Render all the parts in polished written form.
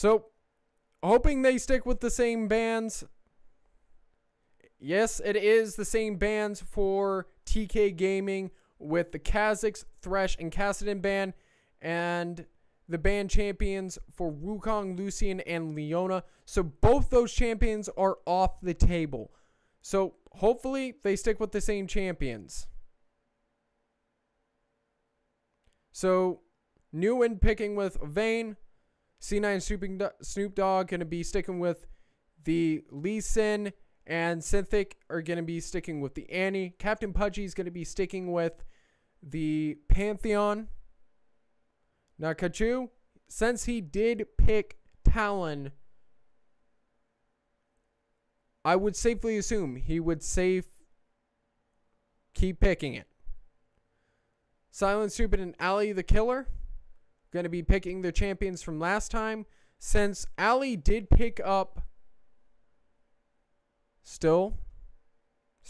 So, hoping they stick with the same bans. Yes, it is the same bans for TK Gaming with the Kha'Zix, Thresh, and Kassadin ban, and the ban champions for Wukong, Lucian, and Leona. So both those champions are off the table. So hopefully they stick with the same champions. So new and picking with Vayne. C9 Snoop Dogg going to be sticking with the Lee Sin, and Synthic are going to be sticking with the Annie. Captain Pudgy is going to be sticking with the Pantheon. Now, Kachu, since he did pick Talon, I would safely assume he would keep picking it. Silent Stupid and Ali the Killer going to be picking their champions from last time. Since Ali did pick up, still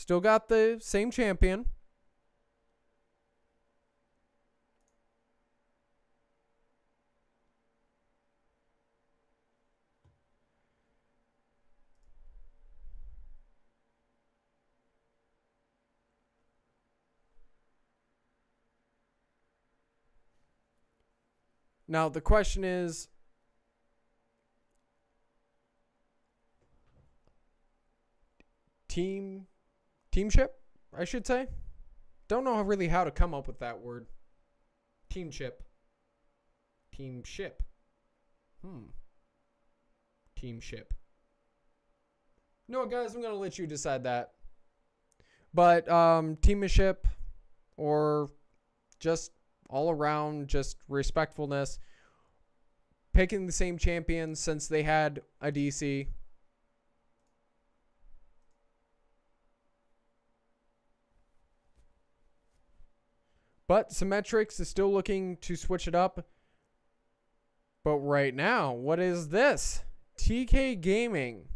got the same champion. Now, the question is, teamship, I should say. Don't know really how to come up with that word. Teamship. Teamship. Teamship. No, guys, I'm going to let you decide that. But teamship, or just all around, just respectfulness. Picking the same champions since they had a DC. But Symmetrix is still looking to switch it up. But right now, what is this? TK Gaming.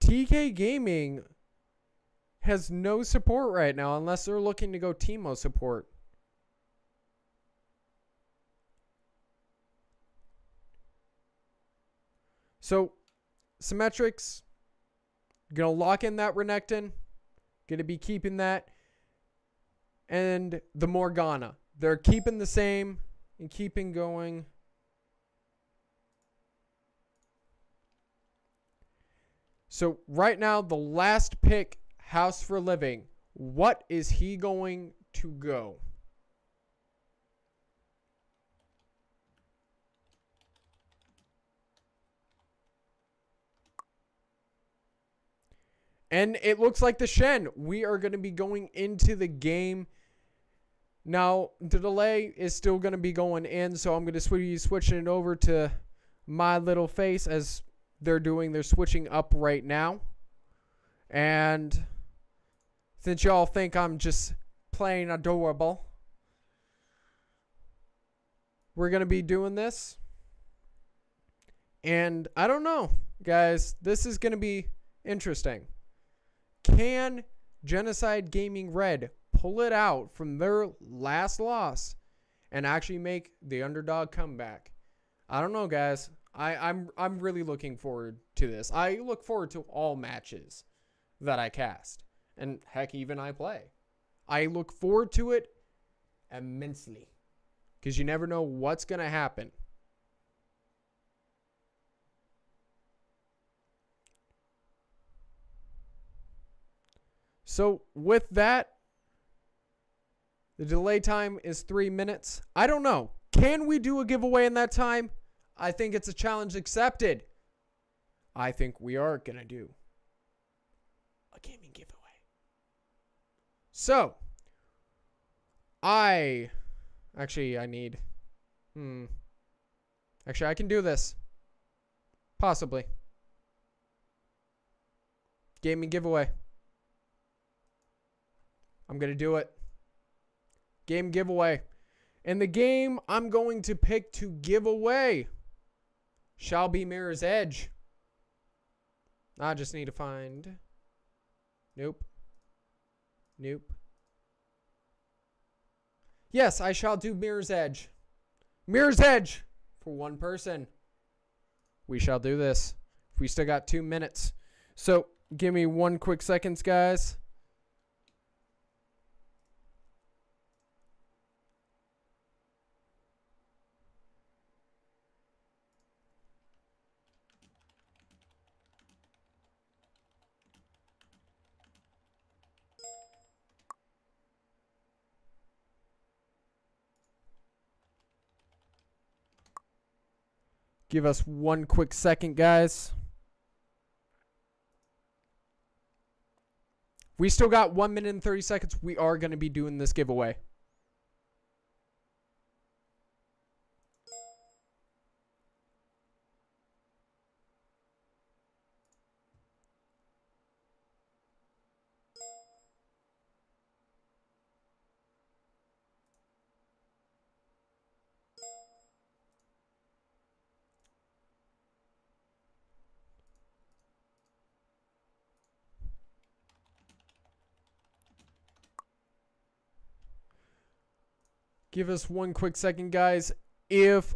TK Gaming has no support right now unless they're looking to go Teemo support. So, Symmetrix, gonna lock in that Renekton. Gonna be keeping that. And the Morgana. They're keeping the same and keeping going. So, right now, the last pick, House for Living. What is he going to go? And it looks like the Shen. We are going to be going into the game. Now, the delay is still going to be going in, so I'm going to be switching it over to my little face as they're switching up right now. And since y'all think I'm just plain adorable, we're going to be doing this. And I don't know, guys. This is going to be interesting. Can Genocide Gaming Red pull it out from their last loss and actually make the underdog comeback? I don't know, guys. I'm really looking forward to this. I look forward to all matches that I cast. And heck, even I play. I look forward to it immensely. Because you never know what's going to happen. So, with that, the delay time is 3 minutes. I don't know. Can we do a giveaway in that time? I think it's a challenge accepted. I think we are going to do a gaming giveaway. So, I need... Actually, I can do this. Possibly. Gaming giveaway. I'm going to do it. Game giveaway. And the game I'm going to pick to give away shall be Mirror's Edge. I just need to find... Nope. Yes, I shall do Mirror's Edge. Mirror's Edge for one person. We shall do this. We still got 2 minutes. So give me 1 quick seconds, guys. Give us 1 quick second, guys. We still got 1 minute and 30 seconds. We are going to be doing this giveaway. Give us 1 quick second, guys. If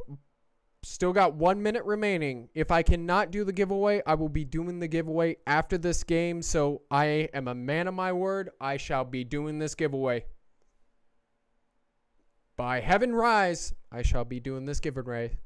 still got 1 minute remaining, if I cannot do the giveaway, I will be doing the giveaway after this game. So I am a man of my word. I shall be doing this giveaway. By heaven rise, I shall be doing this giveaway.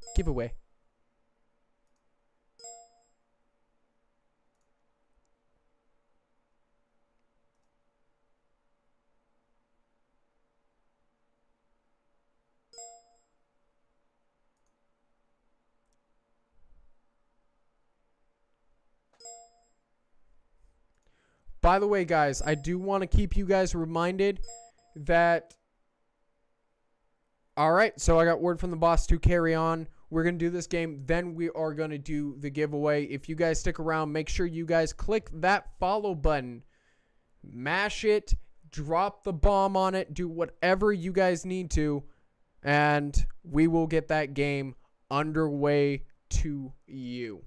By the way, guys, I do want to keep you guys reminded that... Alright, so I got word from the boss to carry on. We're going to do this game. Then we are going to do the giveaway. If you guys stick around, make sure you guys click that follow button. Mash it. Drop the bomb on it. Do whatever you guys need to. And we will get that game underway to you.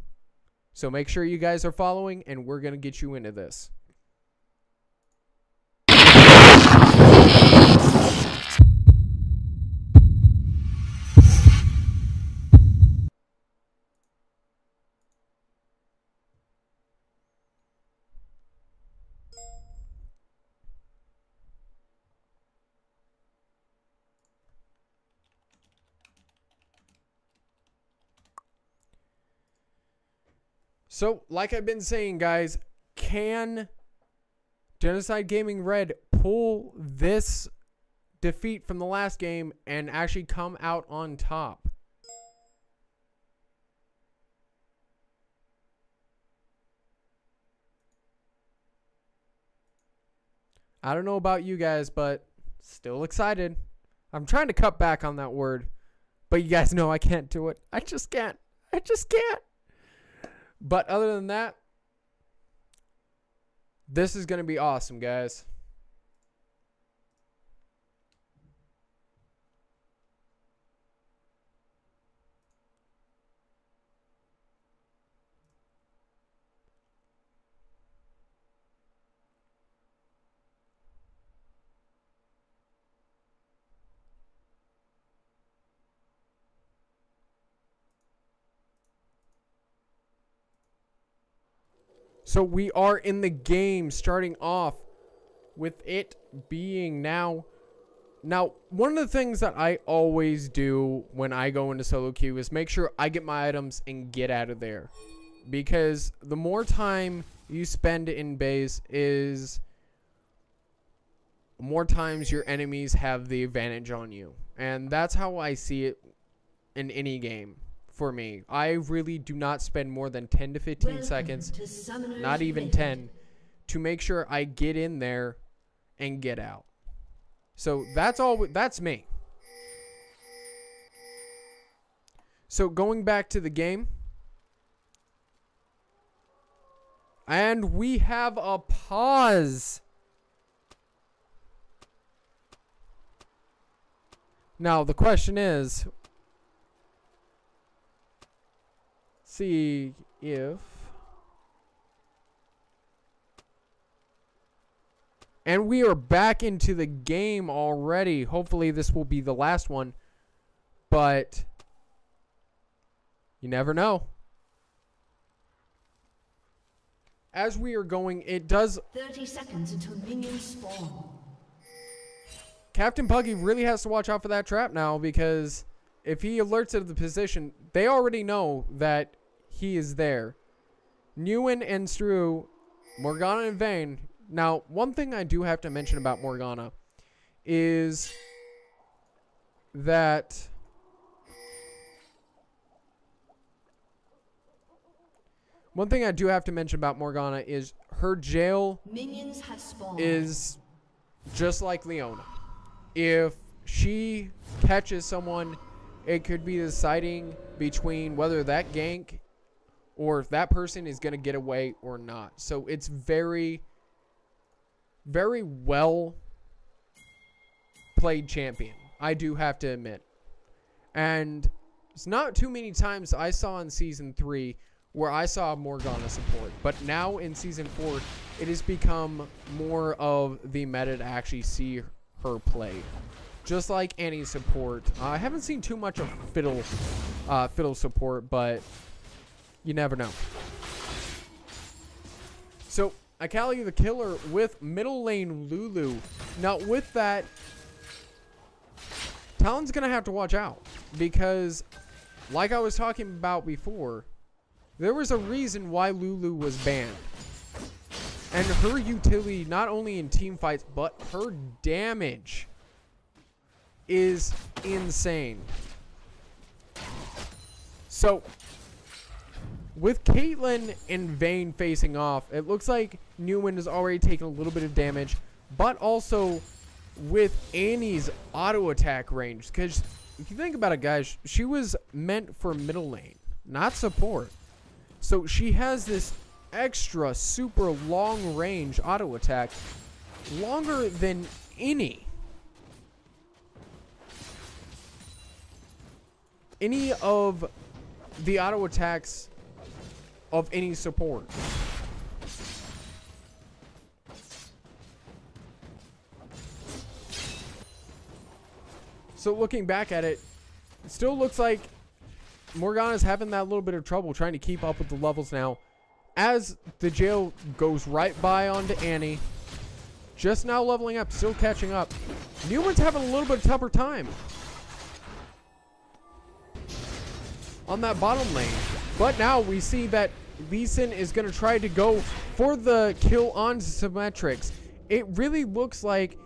So make sure you guys are following, and we're going to get you into this. So, like I've been saying, guys, can Genocide Gaming Red pull this defeat from the last game and actually come out on top? I don't know about you guys, but still excited. I'm trying to cut back on that word, but you guys know I can't do it. I just can't. I just can't. But other than that, this is going to be awesome, guys. So we are in the game, starting off with it being now. Now, one of the things that I always do when I go into solo queue is make sure I get my items and get out of there. Because the more time you spend in base is more times your enemies have the advantage on you. And that's how I see it in any game. For me, I really do not spend more than 10 to 15 seconds, not even 10, to make sure I get in there and get out. So that's all. That's me. So going back to the game, and we have a pause. Now the question is, see if, and we are back into the game already. Hopefully this will be the last one. But you never know. As we are going, it does... 30 seconds until minions spawn. Captain Puggy really has to watch out for that trap now, because if he alerts of the position, they already know that he is there. Nguyen and Stru, Morgana and Vayne. Now, one thing I do have to mention about Morgana is that her jail Minions have spawned. is just like Leona. If she catches someone, it could be deciding between whether that gank or if that person is going to get away or not. So it's very, very well played champion, I do have to admit. And it's not too many times I saw in Season 3 where I saw Morgana support. But now in Season 4, it has become more of the meta to actually see her play. Just like any support. I haven't seen too much of Fiddle support, but you never know. So, Akali the Killer with middle lane Lulu. Now, with that, Talon's going to have to watch out. Because, like I was talking about before, there was a reason why Lulu was banned. And her utility, not only in team fights, but her damage is insane. So, with Caitlyn and Vayne facing off, it looks like Nguyen has already taken a little bit of damage, but also with Annie's auto attack range. Because if you think about it, guys, she was meant for middle lane, not support. So she has this extra super long range auto attack, longer than any of the auto attacks of any support. So looking back at it, it still looks like Morgana's having that little bit of trouble trying to keep up with the levels now. As the jail goes right by onto Annie. Just now leveling up, still catching up. Newman's having a little bit of tougher time on that bottom lane. But now we see that Lee Sin is going to try to go for the kill on Symmetrics. It really looks like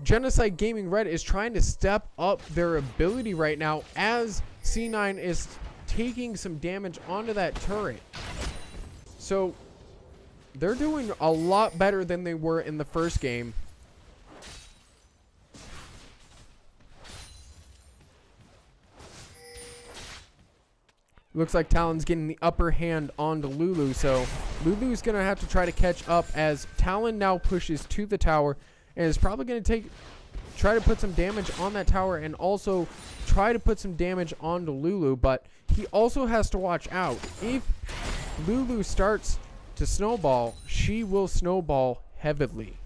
Genocide Gaming Red is trying to step up their ability right now as C9 is taking some damage onto that turret. So they're doing a lot better than they were in the first game. Looks like Talon's getting the upper hand onto Lulu, so Lulu's going to have to try to catch up as Talon now pushes to the tower and is probably going to try to put some damage on that tower and also try to put some damage onto Lulu, but he also has to watch out. If Lulu starts to snowball, she will snowball heavily.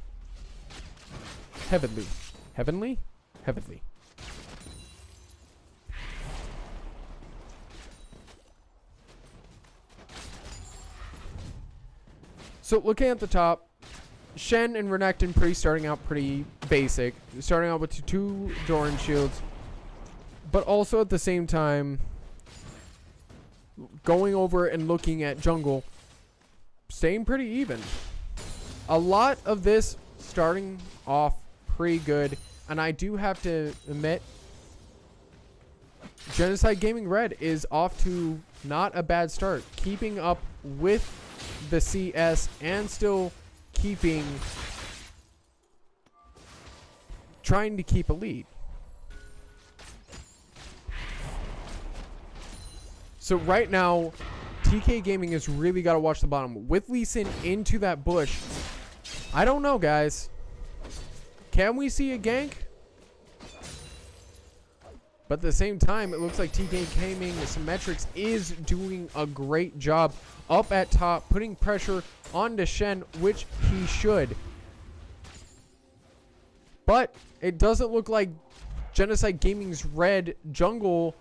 Heavenly. Heavenly? Heavenly. So looking at the top, Shen and Renekton starting out pretty basic. Starting out with two Doran shields. But also at the same time, going over and looking at jungle, staying pretty even. A lot of this starting off pretty good. And I do have to admit, Genocide Gaming Red is off to not a bad start. Keeping up with the CS and still trying to keep a lead. So right now, TK Gaming has really got to watch the bottom. With Lee Sin into that bush, I don't know, guys. Can we see a gank? But at the same time, it looks like TK Gaming Symmetrics is doing a great job up at top, putting pressure onto Shen, which he should. But it doesn't look like Genocide Gaming's Red jungle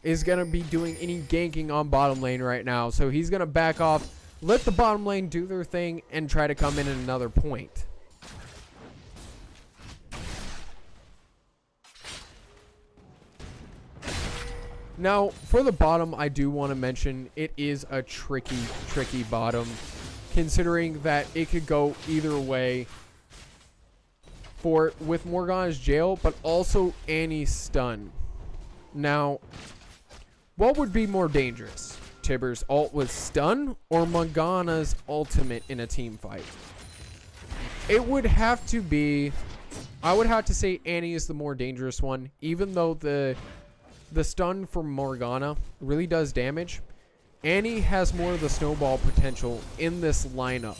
is going to be doing any ganking on bottom lane right now. So he's going to back off, let the bottom lane do their thing, and try to come in at another point. Now, for the bottom, I do want to mention it is a tricky bottom, considering that it could go either way with Morgana's jail, but also Annie's stun. Now, what would be more dangerous? Tibbers' ult with stun or Morgana's ultimate in a team fight? It would have to be, I would have to say Annie is the more dangerous one, even though the stun from Morgana really does damage. Annie has more of the snowball potential in this lineup.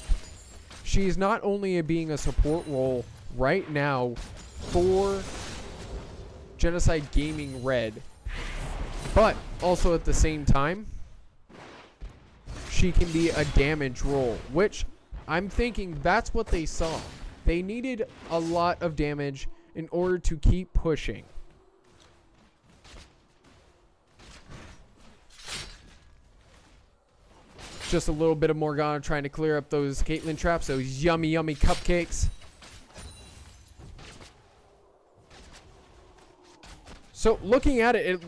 She's not only being a support role right now for Genocide Gaming Red, but also at the same time, she can be a damage role, which I'm thinking that's what they saw. They needed a lot of damage in order to keep pushing. Just a little bit of Morgana trying to clear up those Caitlyn traps, those yummy cupcakes. So looking at it,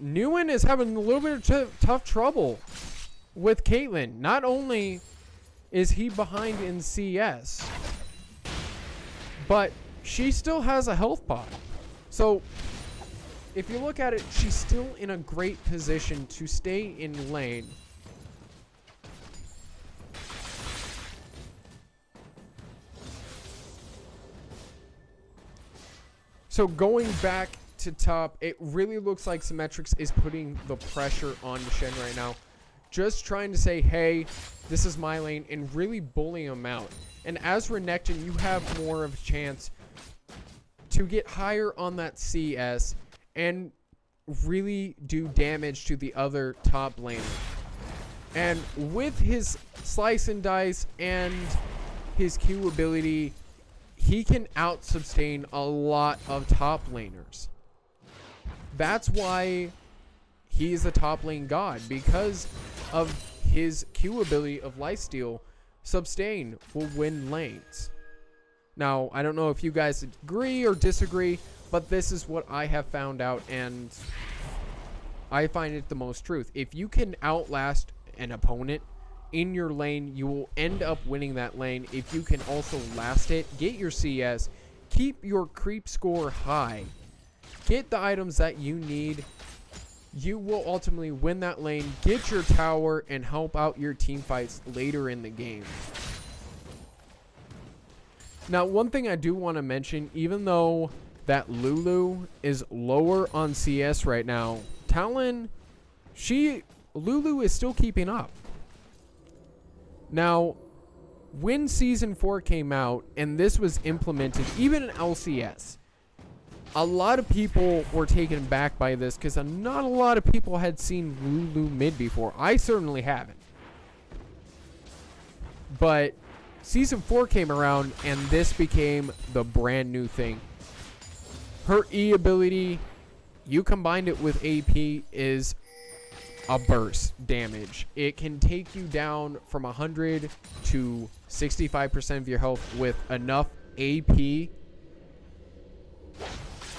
Nguyen is having a little bit of tough trouble with Caitlyn. Not only is he behind in CS, but she still has a health pot. So if you look at it, she's still in a great position to stay in lane. So going back to top, it really looks like Symmetrix is putting the pressure on Shen right now. Just trying to say, hey, this is my lane, and really bullying him out. And as Renekton, you have more of a chance to get higher on that CS and really do damage to the other top laner. And with his slice and dice and his Q ability, he can out-sustain a lot of top laners. That's why he's a top lane god, because of his Q ability of lifesteal. Sustain will win lanes. Now, I don't know if you guys agree or disagree, but this is what I have found out, and I find it the most truth. If you can outlast an opponent in your lane, you will end up winning that lane. If you can also last it, get your CS, keep your creep score high, get the items that you need, you will ultimately win that lane, get your tower, and help out your team fights later in the game. Now, one thing I do want to mention, even though that Lulu is lower on CS right now, Talon, Lulu is still keeping up. Now, when Season 4 came out, and this was implemented, even in LCS, a lot of people were taken back by this, because not a lot of people had seen Lulu mid before. I certainly haven't. But Season 4 came around, and this became the brand new thing. Her E ability, you combined it with AP, is a burst damage. It can take you down from 100 to 65% of your health with enough AP.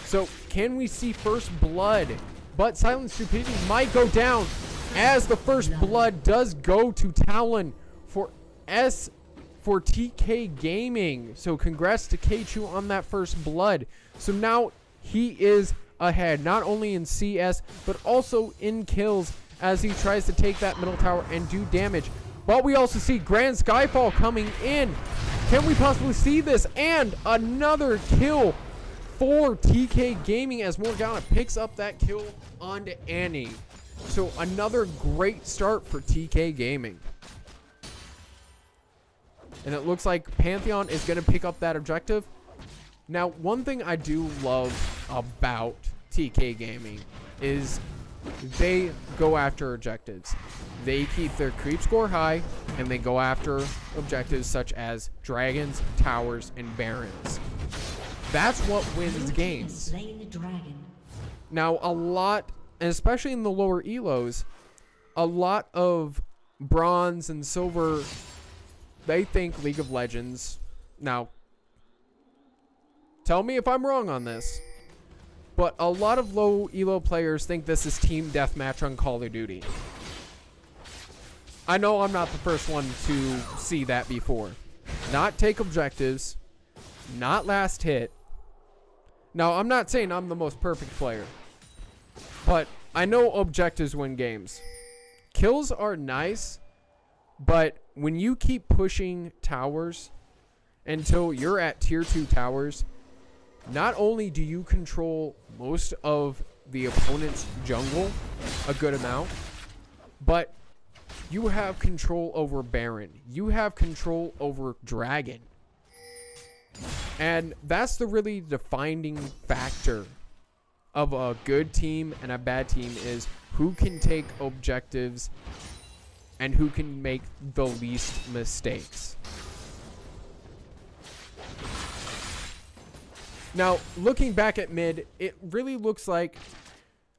So can we see first blood? But Silent Stupidity might go down, as the first blood does go to Talon for TK Gaming. So congrats to K2 on that first blood. So now he is ahead, not only in CS, but also in kills, as he tries to take that middle tower and do damage. But we also see Grand Skyfall coming in. Can we possibly see this? And another kill for TK Gaming, as Morgana picks up that kill onto Annie. So another great start for TK Gaming. And it looks like Pantheon is going to pick up that objective. Now, one thing I do love about TK Gaming is they go after objectives. They keep their creep score high, and they go after objectives such as dragons, towers, and barons. That's what wins games. Slain the dragon. Now, a lot, especially in the lower elos, a lot of bronze and silver, they think League of Legends. Now, tell me if I'm wrong on this, but a lot of low elo players think this is team deathmatch on Call of Duty. I know I'm not the first one to see that before. Not take objectives, not last hit. Now, I'm not saying I'm the most perfect player, but I know objectives win games. Kills are nice, but when you keep pushing towers until you're at tier 2 towers, not only do you control most of the opponent's jungle a good amount, but you have control over Baron. You have control over Dragon. And that's the really defining factor of a good team and a bad team, is who can take objectives and who can make the least mistakes. Now, looking back at mid, it really looks like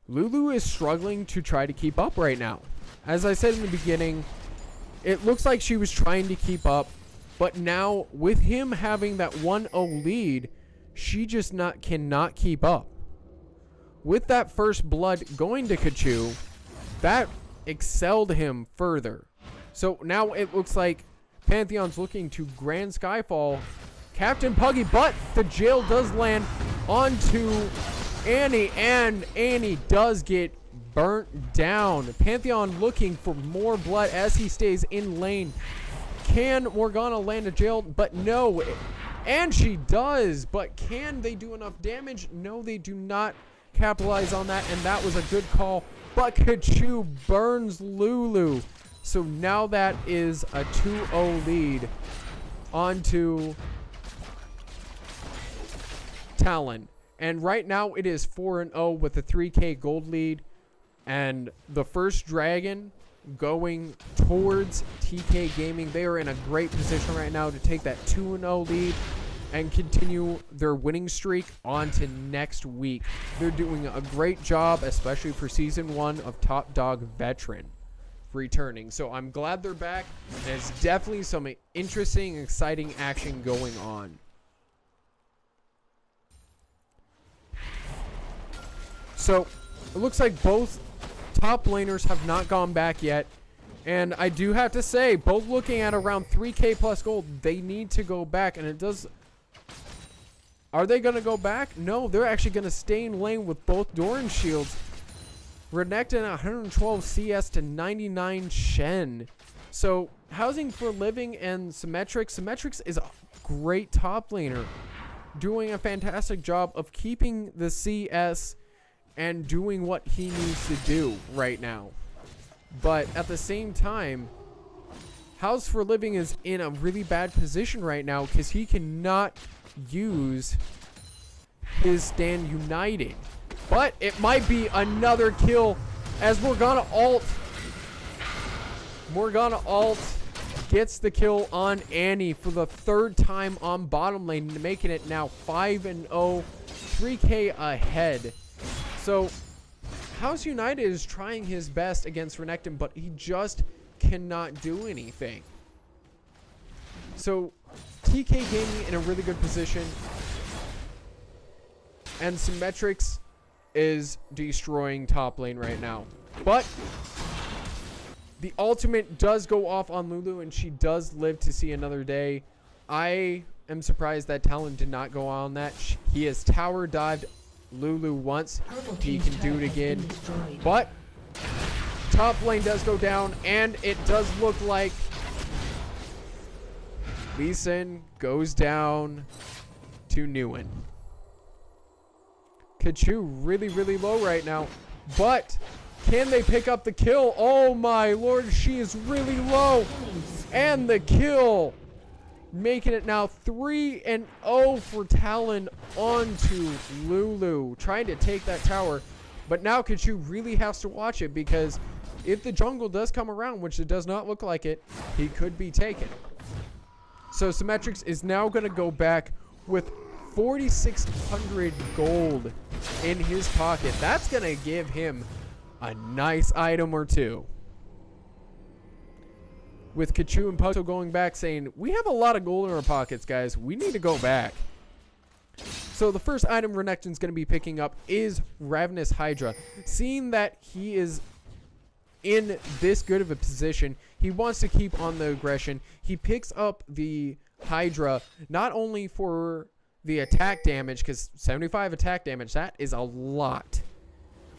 Lulu is struggling to try to keep up right now. As I said in the beginning, it looks like she was trying to keep up, but now with him having that 1-0 lead, she just cannot keep up. With that first blood going to Kachu, that excelled him further. So now it looks like Pantheon's looking to Grand Skyfall Captain Puggy, but the jail does land onto Annie, and Annie does get burnt down. Pantheon looking for more blood as he stays in lane. Can Morgana land a jail? But no. And she does. But can they do enough damage? No, they do not capitalize on that, and that was a good call. But Kachu burns Lulu. So now that is a 2-0 lead onto Talon. And right now it is 4-0 with a 3K gold lead. And the first dragon going towards TK Gaming. They are in a great position right now to take that 2-0 lead and continue their winning streak on to next week. They're doing a great job, especially for Season 1 of Top Dog Veteran returning. So I'm glad they're back. There's definitely some interesting, exciting action going on. So it looks like both top laners have not gone back yet. And I do have to say, both looking at around 3K plus gold, they need to go back. And it does... Are they going to go back? No, they're actually going to stay in lane with both Doran shields. Renekton 112 CS to 99 Shen. So, Housing for Living and Symmetrix. Symmetrix is a great top laner, doing a fantastic job of keeping the CS and doing what he needs to do right now. But at the same time, House for Living is in a really bad position right now because he cannot use his Stand United. But it might be another kill as Morgana ult gets the kill on Annie for the third time on bottom lane, making it now 5-0, 3K ahead. So House United is trying his best against Renekton, but he just cannot do anything. So TK Gaming in a really good position, and Symmetrix is destroying top lane right now. But the ultimate does go off on Lulu, and she does live to see another day. I am surprised that Talon did not go on that. He has tower dived Lulu once. He can do it again. But top lane does go down, and it does look like Lee Sin goes down to Nguyen. Kachu really, really low right now. But can they pick up the kill? Oh my lord, she is really low. And the kill. Making it now 3-0 for Talon onto Lulu. Trying to take that tower. But now Kachu really has to watch it, because if the jungle does come around, which it does not look like it, he could be taken. So Symmetrix is now going to go back with 4,600 gold in his pocket. That's going to give him a nice item or two. With Kachu and Pugso going back saying, we have a lot of gold in our pockets, guys. We need to go back. So the first item Renekton's going to be picking up is Ravenous Hydra. Seeing that he is in this good of a position, he wants to keep on the aggression. He picks up the Hydra not only for the attack damage, because 75 attack damage, that is a lot,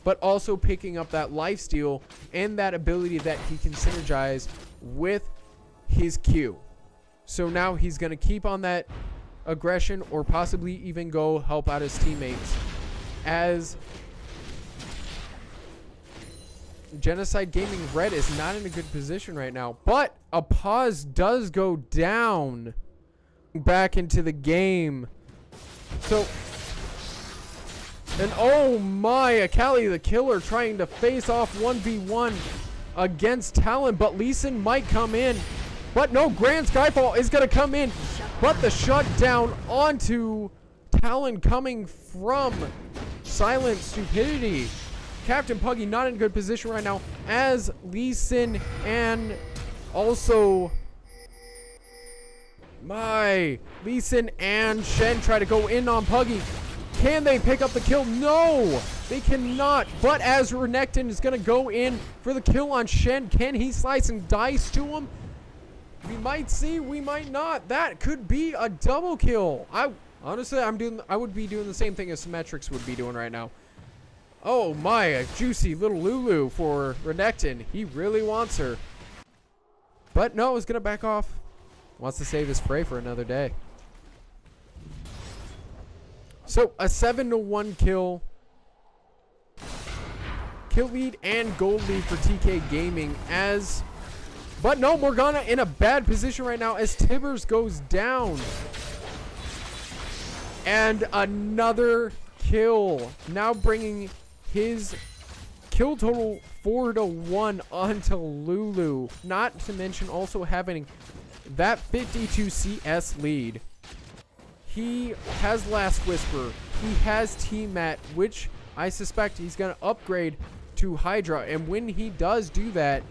but also picking up that lifesteal and that ability that he can synergize with his Q. So now he's going to keep on that aggression, or possibly even go help out his teammates, as Genocide Gaming Red is not in a good position right now. But a pause does go down back into the game. So, and oh my, Akali the Killer trying to face off 1v1 against Talon, but Lee Sin might come in. But no, Grand Skyfall is going to come in. But the shutdown onto Talon coming from Silent Stupidity. Captain Puggy not in a good position right now, as Lee Sin and also Lee Sin and Shen try to go in on Puggy. Can they pick up the kill? No, they cannot. But as Renekton is going to go in for the kill on Shen, can he slice and dice to him? We might see, we might not. That could be a double kill. Honestly, I would be doing the same thing as Symmetrix would be doing right now. Oh my, a juicy little Lulu for Renekton. He really wants her. But no, he's gonna back off. Wants to save his prey for another day. So a 7-1 kill lead and gold lead for TK Gaming, as but no, Morgana in a bad position right now as Tibbers goes down. And another kill, now bringing his kill total 4-1 onto Lulu. Not to mention also having that 52 CS lead. He has Last Whisper. He has Team Mat, which I suspect he's going to upgrade to Hydra. And when he does do that,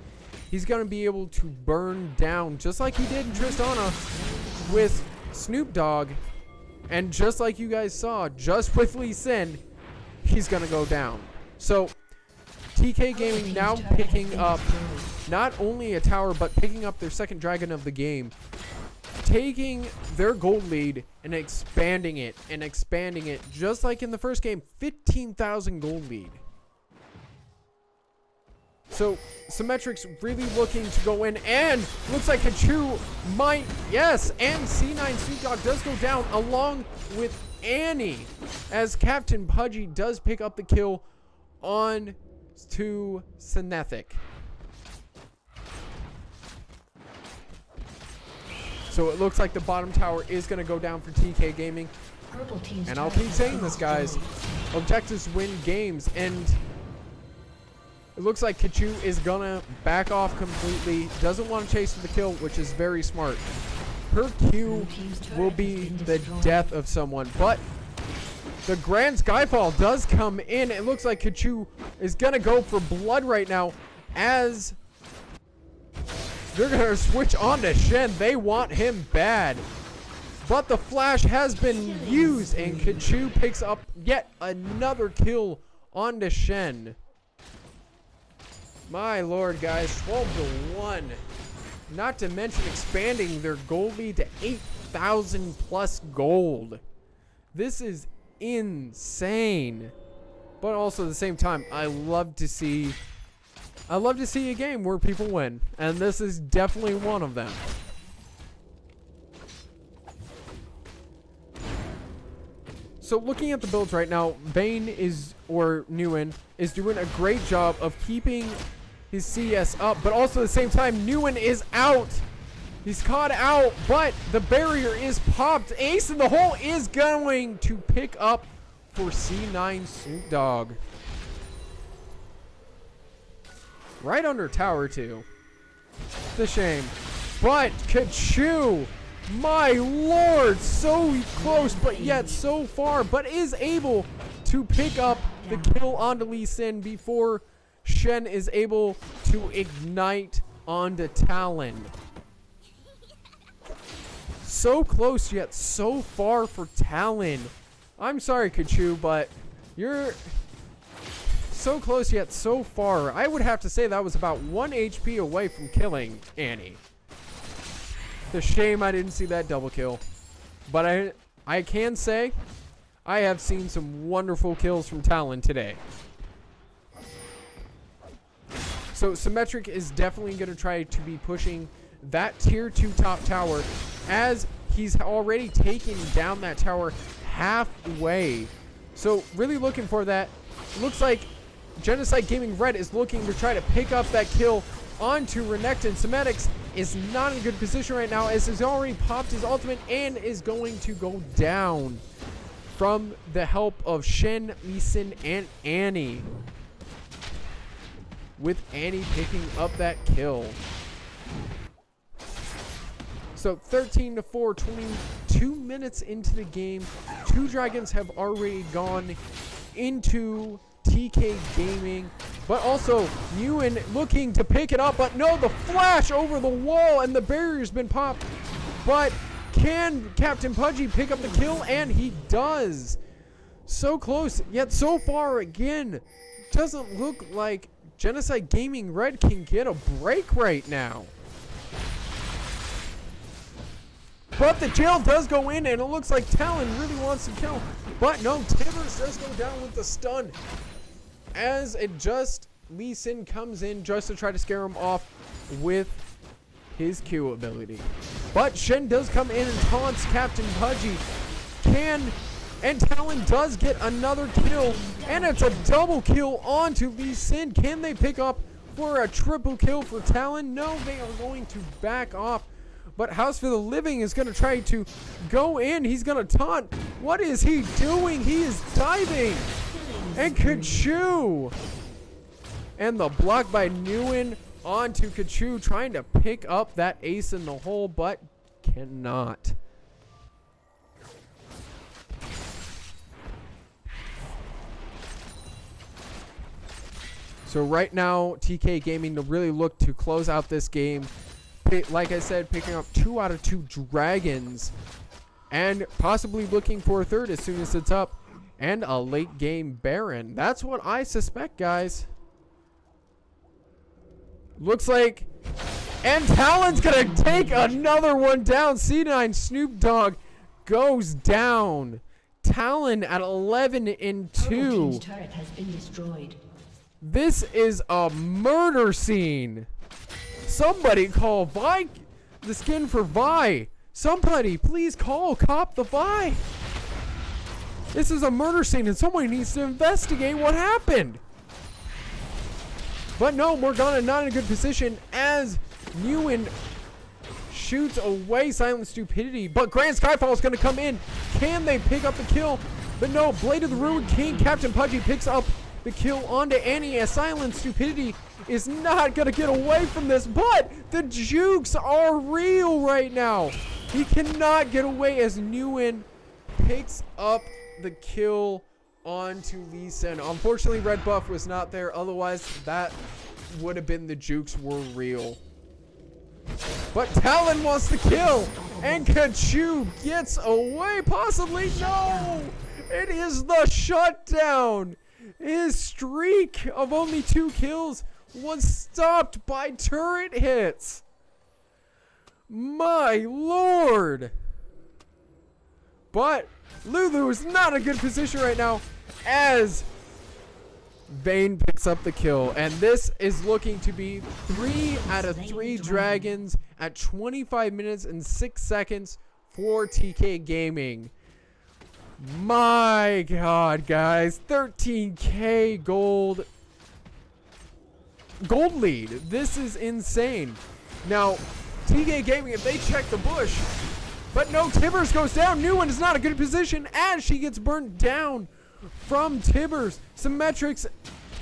he's going to be able to burn down, just like he did in Tristana with Snoop Dogg. And just like you guys saw, just with Lee Sin, he's going to go down. So, TK Gaming now picking up not only a tower, but picking up their second dragon of the game. Taking their gold lead and expanding it, just like in the first game, 15,000 gold lead. So, Symmetrix really looking to go in, and looks like Kachu might, yes, and C9 Snoop Dogg does go down along with Annie, as Captain Pudgy does pick up the kill on to Synethic. So it looks like the bottom tower is going to go down for TK Gaming. And I'll keep saying this, guys. Objectives win games, and it looks like Kachu is going to back off completely. Doesn't want to chase for the kill, which is very smart. Her Q will be the death of someone, but the Grand Skyfall does come in. It looks like Kachu is going to go for blood right now, as they're going to switch on to Shen. They want him bad. But the flash has been used, and Kachu picks up yet another kill onto Shen. My lord, guys, 12-1. Not to mention expanding their gold lead to 8,000 plus gold. This is insane. But also at the same time, I love to see a game where people win, and this is definitely one of them. So looking at the builds right now, Vayne or Nguyen is doing a great job of keeping his CS up, but also at the same time, Nguyen is out. He's caught out, but the barrier is popped. Ace in the hole is going to pick up for C9 Snoop Dogg. Right under tower too. It's a shame. But Kachu My lord, so close, but yet so far, but is able to pick up the kill onto Lee Sin before Shen is able to ignite onto Talon. So close, yet so far for Talon. I'm sorry, Kachu, but you're so close, yet so far. I would have to say that was about 1 HP away from killing Annie. It's a shame I didn't see that double kill. But I can say I have seen some wonderful kills from Talon today. So Symmetric is definitely going to try to be pushing that tier 2 top tower, as he's already taken down that tower halfway. So really looking for that. Looks like Genocide Gaming Red is looking to try to pick up that kill onto Renekton. Symmetrics is not in a good position right now, as he's already popped his ultimate and is going to go down from the help of Shen, Lee Sin, and Annie. With Annie picking up that kill. So 13-4, 22 minutes into the game. 2 dragons have already gone into TK Gaming, but also Nguyen looking to pick it up, but no, the flash over the wall and the barrier's been popped. But can Captain Pudgy pick up the kill? And he does. So close, yet so far again. Doesn't look like Genocide Gaming Red can get a break right now. But the jail does go in, and it looks like Talon really wants to kill. But no, Tibbers does go down with the stun. As it just, Lee Sin comes in just to try to scare him off with his Q ability. But Shen does come in and taunts Captain Pudgy. And Talon does get another kill. And it's a double kill onto Lee Sin. Can they pick up for a triple kill for Talon? No, they are going to back off. But House for the Living is going to try to go in. He's going to taunt. What is he doing? He is diving. And Kachu. And the block by Nguyen onto Kachu, trying to pick up that ace in the hole, but cannot. So right now, TK Gaming to really look to close out this game. Like I said, picking up 2 out of 2 dragons, and possibly looking for a third as soon as it's up, and a late game Baron. That's what I suspect, guys. Looks like, and Talon's gonna take another one down. C9 Snoop Dogg goes down. Talon at 11-2. Turret has been destroyed. This is a murder scene. Somebody call Vi, the skin for Vi. Somebody please call Cop the Vi. This is a murder scene and somebody needs to investigate what happened. But no, Morgana not in a good position as Nguyen shoots away Silent Stupidity. But Grand Skyfall is going to come in. Can they pick up the kill? But no, Blade of the Ruined King, Captain Pudgy picks up the kill onto Annie, as Silent Stupidity is not going to get away from this. But the jukes are real right now. He cannot get away as Nguyen picks up the kill onto Lee Sin. Unfortunately, red buff was not there. Otherwise, that would have been the jukes were real. But Talon wants the kill. And Kachu gets away. Possibly. No. It is the shutdown. His streak of only 2 kills was stopped by turret hits. My lord. But Lulu is not in a good position right now as Vayne picks up the kill. And this is looking to be 3 out of 3 dragons at 25 minutes and 6 seconds for TK Gaming. My god, guys. 13k gold lead. This is insane. Now, TK Gaming, if they check the bush, but no, Tibbers goes down. Nguyen is not a good position as she gets burned down from Tibbers. Symmetrics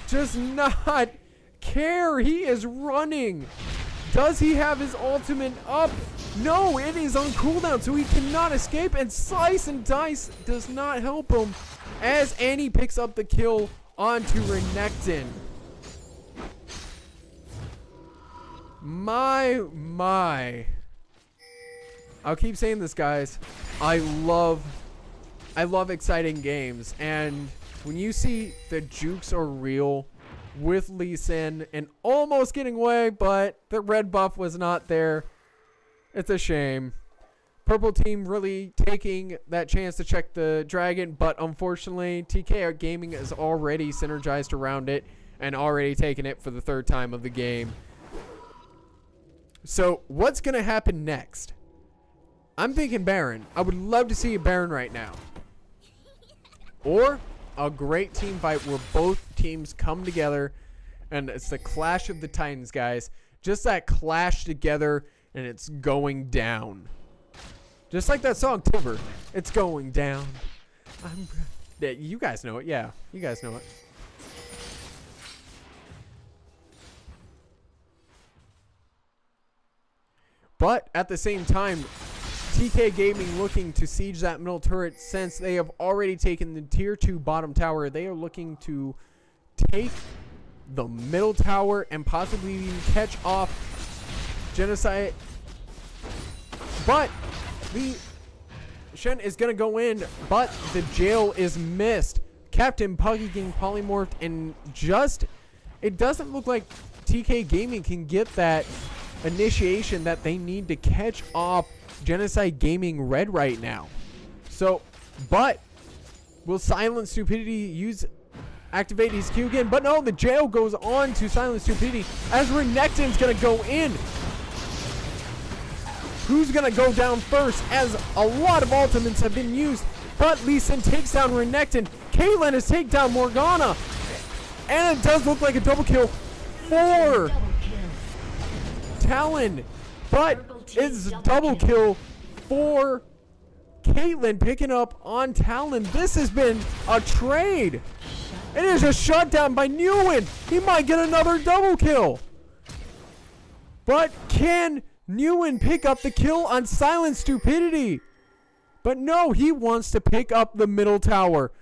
does not care. He is running Does he have his ultimate up? No, it is on cooldown, so he cannot escape, and Slice and Dice does not help him as Annie picks up the kill onto Renekton. My. I'll keep saying this, guys. I love exciting games, and when you see the jukes are real with Lee Sin and almost getting away, but the red buff was not there, it's a shame. Purple team really taking that chance to check the dragon, but unfortunately TK Gaming is already synergized around it and already taken it for the third time of the game. So what's gonna happen next? I'm thinking Baron. I would love to see a Baron right now. Or a great team fight where both teams come together and it's the clash of the Titans, guys. Just that clash together and it's going down. Just like that song, Timber. It's going down. Yeah, you guys know it. Yeah, you guys know it. But at the same time, TK Gaming looking to siege that middle turret since they have already taken the tier 2 bottom tower. They are looking to take the middle tower and possibly catch off Genocide. But the Shen is going to go in, but the jail is missed. Captain Puggy getting polymorphed, and just, it doesn't look like TK Gaming can get that initiation that they need to catch off Genocide Gaming Red right now. So, but will Silent Stupidity activate his Q again? But no, the jail goes on to Silent Stupidity as Renekton's gonna go in. Who's gonna go down first? As a lot of ultimates have been used, but Lee Sin takes down Renekton. Caitlyn has taken down Morgana, and it does look like a double kill for Talon, but it's a double kill for Caitlyn picking up on Talon. This has been a trade. It is a shutdown by Nguyen. He might get another double kill. But can Nguyen pick up the kill on Silent Stupidity? But no, he wants to pick up the middle tower.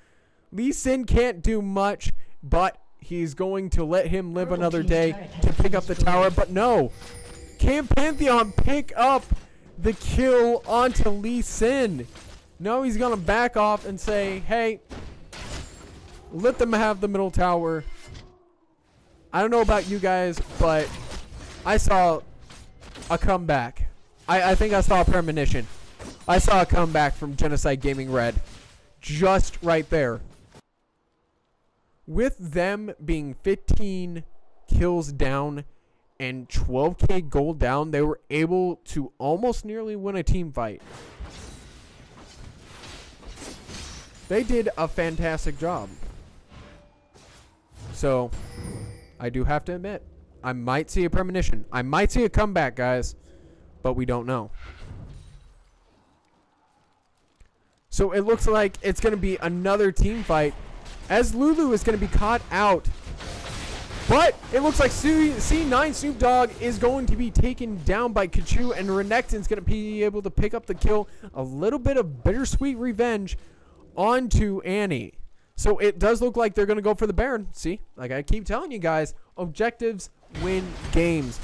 Lee Sin can't do much, but he's going to let him live another day to pick up the tower. But no. Can Pantheon pick up the kill onto Lee Sin? No, he's going to back off and say, hey, let them have the middle tower. I don't know about you guys, but I saw a comeback. I think I saw a premonition. I saw a comeback from Genocide Gaming Red. Just right there. With them being 15 kills down and 12k gold down, they were able to almost nearly win a team fight. They did a fantastic job. So, I do have to admit, I might see a premonition. I might see a comeback, guys, but we don't know. So, it looks like it's going to be another team fight as Lulu is going to be caught out. But it looks like C9 Snoop Dogg is going to be taken down by Kachu, and Renekton's going to be able to pick up the kill. A little bit of bittersweet revenge onto Annie. So it does look like they're going to go for the Baron. See, like I keep telling you guys, objectives win games.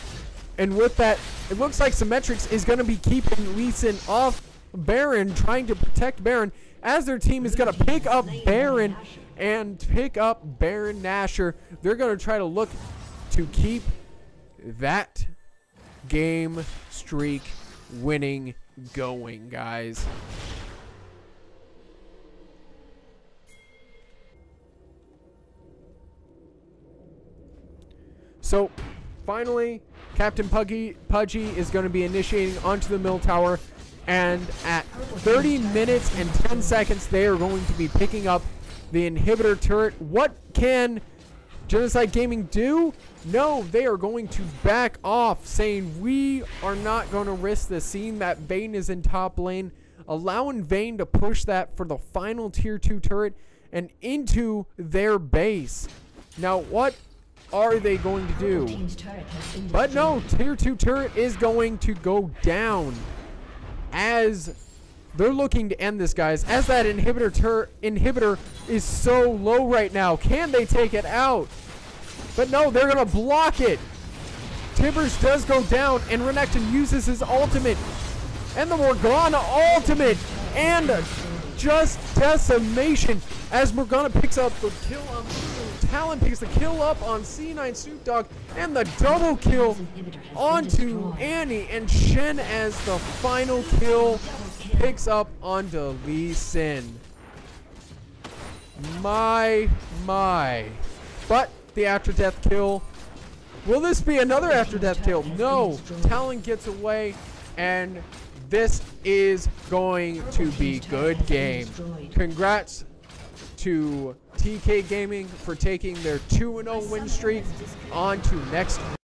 And with that, it looks like Symmetrics is going to be keeping Lee Sin off Baron, trying to protect Baron, as their team is going to pick up Baron and pick up Baron Nashor. They're going to try to look to keep that game streak winning going, guys. So, finally, Captain Pudgy is going to be initiating onto the middle tower, and at 30 minutes and 10 seconds, they are going to be picking up the inhibitor turret. What can Genocide Gaming do? No, they are going to back off, saying we are not going to risk this, seeing that Vayne is in top lane, allowing Vayne to push that for the final tier 2 turret and into their base. Now, what are they going to do? Team's turret has been But no, destroyed. tier 2 turret is going to go down as they're looking to end this, guys, as that inhibitor is so low right now. Can they take it out? But no, they're going to block it. Tibbers does go down, and Renekton uses his ultimate. And the Morgana ultimate. And just decimation as Morgana picks up the kill on Talon, picks the kill up on C9 Snoop Dogg, and the double kill onto Annie, and Shen as the final kill picks up onto Lee Sin. My. But the after death kill. Will this be another after death kill? No. Talon gets away, and this is going to be good game. Congrats to TK Gaming for taking their 2-0 win streak on to next